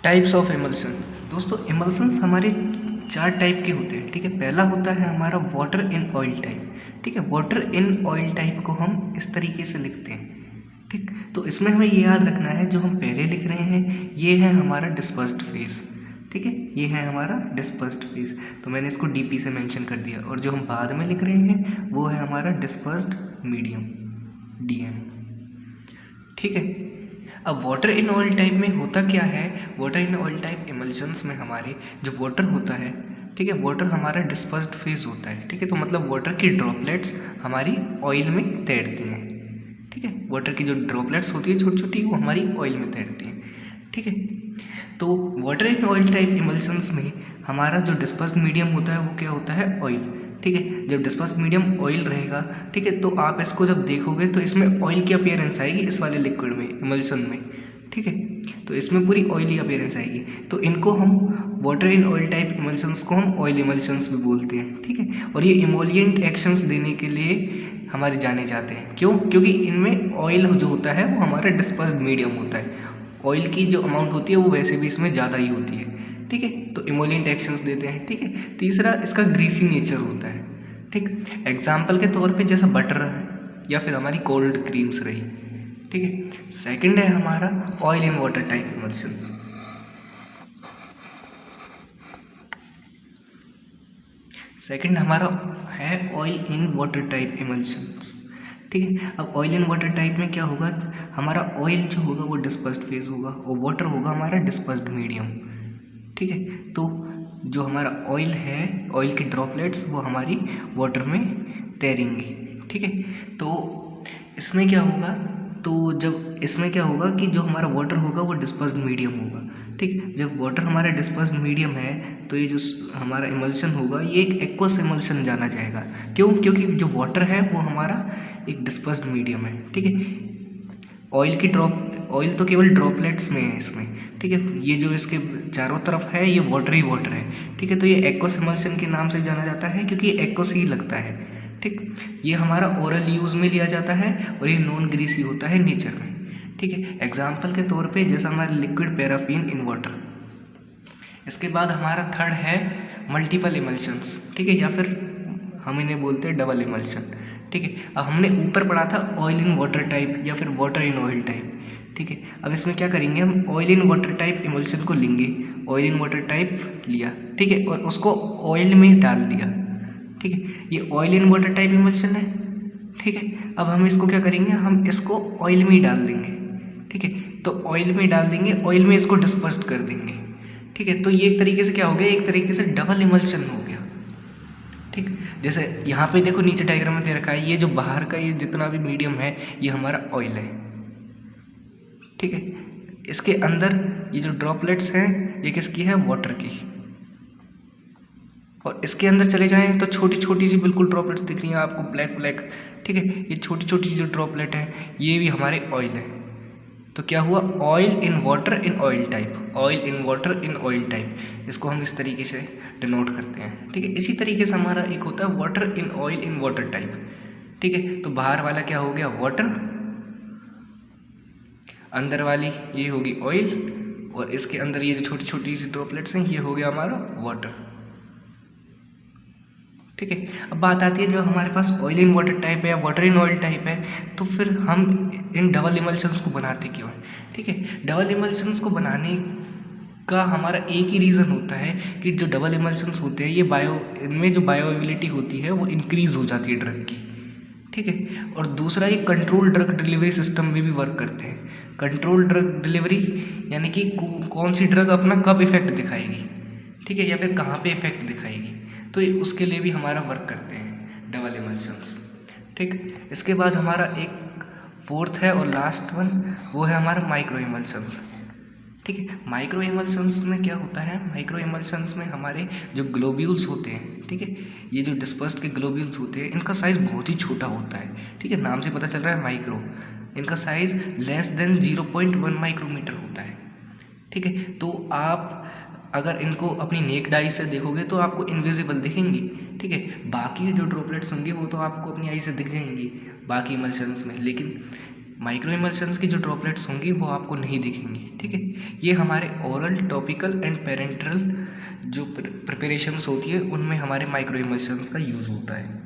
Types of emulsion. दोस्तों emulsions हमारे चार टाइप के होते हैं, ठीक है। पहला होता है हमारा वाटर इन ऑयल टाइप, ठीक है। वाटर इन ऑयल टाइप को हम इस तरीके से लिखते हैं, ठीक। तो इसमें हमें ये याद रखना है, जो हम पहले लिख रहे हैं ये है हमारा डिस्पर्स्ड फेज, ठीक है। ये है हमारा डिस्पर्स्ड फेज, तो मैंने इसको डीपी से मेंशन कर दिया। और जो हम बाद में लिख रहे हैं वो है हमारा डिस्पर्स्ड मीडियम, डीएम, ठीक है। अब वाटर इन ऑयल टाइप में होता क्या है, water in oil type emulsions में हमारे जो वाटर होता है, ठीक है, वाटर हमारा डिस्पर्स्ड फेज होता है, ठीक है। तो मतलब वाटर की ड्रॉपलेट्स हमारी ऑयल में तैरती हैं, ठीक है। वाटर की जो ड्रॉपलेट्स होती है छोटी छोटी, वो हमारी ऑयल में तैरती हैं, ठीक है। तो water in oil type emulsions में हमारा जो डिस्पर्स्ड मीडियम होता है वो क्या होता है, ऑयल, ठीक है। जब डिस्पर्स्ड मीडियम ऑयल रहेगा, ठीक है, तो आप इसको जब देखोगे तो इसमें ऑयल की अपीयरेंस आएगी इस वाले लिक्विड में, इमल्शन में, ठीक है। तो इसमें पूरी ऑयली अपीयरेंस आएगी। तो इनको हम water in oil type emulsions को हम ऑयल इमल्शंस भी बोलते हैं, ठीक है। और ये इमोलिएंट एक्शंस देने के लिए हमारे जाने जाते हैं। क्यों? क्योंकि इनमें ऑयल जो होता है वो हमारा डिस्पर्स्ड मीडियम होता है। ऑयल की जो अमाउंट होती है वो वैसे भी इसमें ज़्यादा ही होती है, ठीक है। तो इमोलिएंट एक्शंस देते हैं, ठीक है। तीसरा इसका ग्रीसी नेचर होता है, ठीक। एग्जाम्पल के तौर पे जैसा बटर है या फिर हमारी कोल्ड क्रीम्स रही, ठीक है। सेकंड है हमारा oil in water type emulsion. Second हमारा है oil in water type emulsions, ठीक है। अब ऑयल इन वाटर टाइप में क्या होगा, हमारा ऑयल जो होगा वो डिस्पर्स्ड फेज होगा और वाटर होगा हमारा डिस्पर्स्ड मीडियम, ठीक है। तो जो हमारा ऑयल है, ऑयल की ड्रॉपलेट्स वो हमारी वाटर में तैरेंगी, ठीक है। तो इसमें क्या होगा, तो जब इसमें क्या होगा कि जो हमारा वाटर होगा वो डिस्पर्स्ड मीडियम होगा, ठीक। जब वाटर हमारा डिस्पर्स्ड मीडियम है तो ये जो हमारा इमल्शन होगा ये एक एक्वस इमल्शन जाना जाएगा। क्यों? क्योंकि जो वाटर है वो हमारा एक डिस्पर्स्ड मीडियम है, ठीक है। ऑयल तो केवल ड्रॉपलेट्स में है इसमें, ठीक है। ये जो इसके चारों तरफ है ये वाटर ही वाटर है, ठीक है। तो ये एक्वस इमल्शन के नाम से जाना जाता है क्योंकि ये एक्वस ही लगता है, ठीक। ये हमारा ओरल यूज़ में लिया जाता है और ये नॉन ग्रीसी होता है नेचर में, ठीक है। एग्जाम्पल के तौर पे जैसा हमारा लिक्विड पैराफिन इन वाटर। इसके बाद हमारा थर्ड है मल्टीपल इमल्शंस, ठीक है, या फिर हम इन्हें बोलते हैं डबल इमल्शन, ठीक है। अब हमने ऊपर पढ़ा था ऑयल इन वाटर टाइप या फिर वाटर इन ऑयल टाइप, ठीक है। अब इसमें क्या करेंगे, हम oil in water type emulsion को लेंगे, ऑयल इन वाटर टाइप लिया, ठीक है, और उसको ऑयल में डाल दिया, ठीक है। ये oil in water type emulsion है, ठीक है। अब हम इसको क्या करेंगे, हम इसको ऑयल में ही डाल देंगे, ठीक है। तो ऑयल में डाल देंगे, ऑयल में इसको डिस्पर्स्ड कर देंगे, ठीक है। तो ये एक तरीके से क्या हो गया, एक तरीके से डबल इमल्शन हो गया, ठीक। जैसे यहाँ पे देखो नीचे डायग्राम में दे रखा है, ये जो बाहर का ये जितना भी मीडियम है ये हमारा ऑयल है, ठीक है। इसके अंदर ये जो ड्रॉपलेट्स हैं ये किसकी है, वाटर की। और इसके अंदर चले जाएं तो छोटी छोटी सी बिल्कुल ड्रॉपलेट्स दिख रही हैं आपको, ब्लैक ब्लैक, ठीक है। ये छोटी छोटी सी जो ड्रॉपलेट हैं ये भी हमारे ऑयल है। तो क्या हुआ, oil in water in oil type, oil in water in oil type, इसको हम इस तरीके से डिनोट करते हैं, ठीक है। इसी तरीके से हमारा एक होता है water in oil in water type, ठीक है। तो बाहर वाला क्या हो गया, वाटर, अंदर वाली ये होगी ऑयल, और इसके अंदर ये जो छोटी छोटी सी ड्रॉपलेट्स हैं ये हो गया हमारा वाटर, ठीक है। अब बात आती है जब हमारे पास ऑयल इन वाटर टाइप है या वाटर इन ऑयल टाइप है तो फिर हम इन डबल इमल्शंस को बनाते क्यों हैं, ठीक है। डबल इमल्शंस को बनाने का हमारा एक ही रीज़न होता है कि जो डबल इमल्शंस होते हैं ये इनमें जो बायोएबिलिटी होती है वो इंक्रीज़ हो जाती है ड्रग की, ठीक है। और दूसरा ये कंट्रोल ड्रग डिलीवरी सिस्टम में भी वर्क करते हैं। कंट्रोल ड्रग डिलीवरी यानी कि कौन सी ड्रग अपना कब इफेक्ट दिखाएगी, ठीक है, या फिर कहाँ पे इफेक्ट दिखाएगी, तो ये उसके लिए भी हमारा वर्क करते हैं डबल इमल्शंस, ठीक। इसके बाद हमारा एक फोर्थ है और लास्ट वन, वो है हमारा माइक्रो इमल्शंस, ठीक है। माइक्रो इमल्शंस में क्या होता है, माइक्रो इमल्शंस में हमारे जो ग्लोब्यूल्स होते हैं, ठीक है, ये जो डिस्पर्स्ड के ग्लोब्यूल्स होते हैं इनका साइज़ बहुत ही छोटा होता है, ठीक है। नाम से पता चल रहा है माइक्रो, इनका साइज़ लेस देन 0.1 माइक्रोमीटर होता है, ठीक है। तो आप अगर इनको अपनी नेक्ड आई से देखोगे तो आपको इनविजिबल दिखेंगी, ठीक है। बाकी जो ड्रॉपलेट्स होंगे वो तो आपको अपनी आई से दिख जाएंगी बाकी इमल्शंस में, लेकिन माइक्रो इमल्शंस की जो ड्रॉपलेट्स होंगी वो आपको नहीं दिखेंगी, ठीक है। ये हमारे ओरल, टॉपिकल एंड पेरेंट्रल जो प्रिपरेशंस होती है उनमें हमारे माइक्रो इमल्शंस का यूज़ होता है।